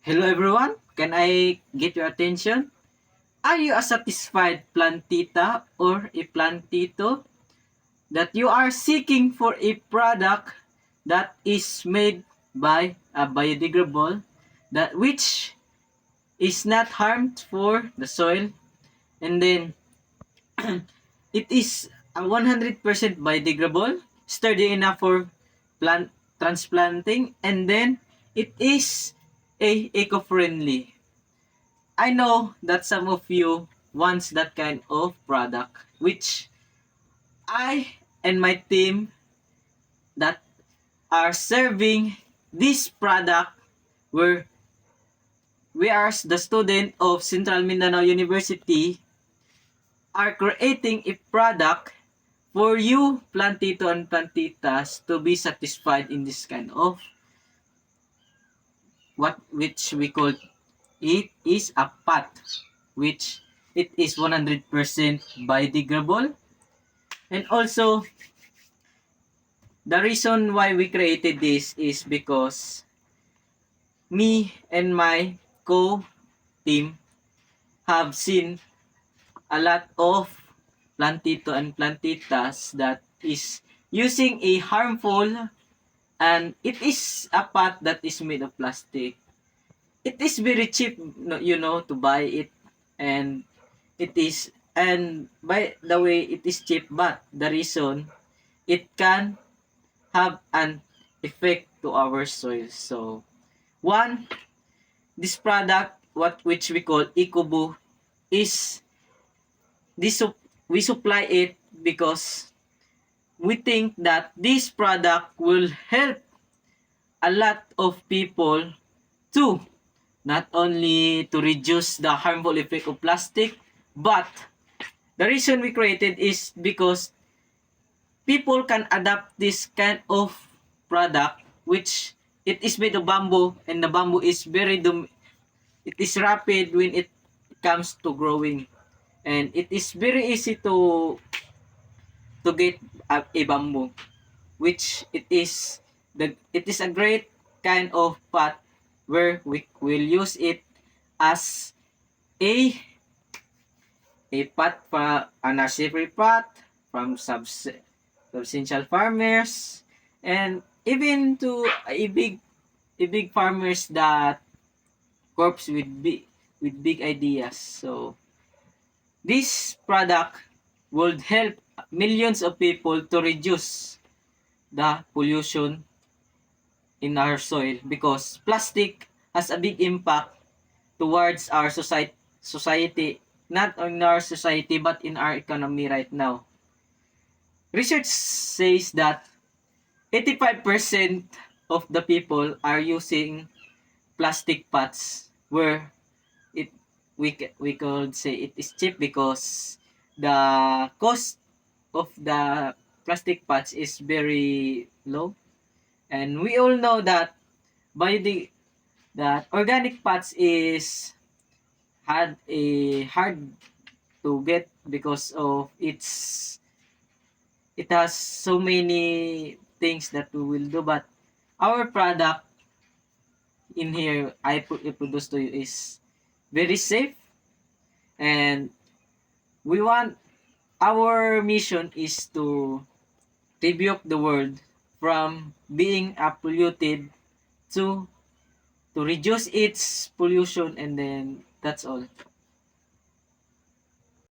Hello everyone, can I get your attention? Are you a satisfied plantita or a plantito that you are seeking for a product that is made by a biodegradable that which is not harmed for the soil, and then it is a 100% biodegradable, sturdy enough for plant transplanting, and then it is a eco-friendly. I know that some of you wants that kind of product, which I and my team that are serving this product, where we are the student of Central Mindanao University, are creating a product for you plantito and plantitas to be satisfied in this kind of what which we call it is a pot, which it is 100% biodegradable. And also, the reason why we created this is because me and my co-team have seen a lot of plantito and plantitas that is using a harmful, and it is a pot that is made of plastic. It is very cheap, to buy it, and it is, and by the way, it is cheap, but the reason it can have an effect to our soil. So, one, this product, what which we call EcoBoo, is this we supply it because we think that this product will help a lot of people to not only to reduce the harmful effect of plastic, but the reason we created is because people can adapt this kind of product, which it is made of bamboo, and the bamboo is it is rapid when it comes to growing, and it is very easy to get a bamboo, which it is a great kind of pot where we will use it as a pot for a nursery pot from substantial farmers, and even to a big farmers that corps with big ideas. So this product would help millions of people to reduce the pollution in our soil, because plastic has a big impact towards our society, not in our society but in our economy right now. Research says that 85% of the people are using plastic pots, where it we could say it is cheap because the cost of the plastic pots is very low, and we all know that that organic pots is hard to get because of it has so many things that we will do, but our product in here I produce to you is very safe, and we want our mission is to rebuke the world from being polluted to reduce its pollution, and then that's all.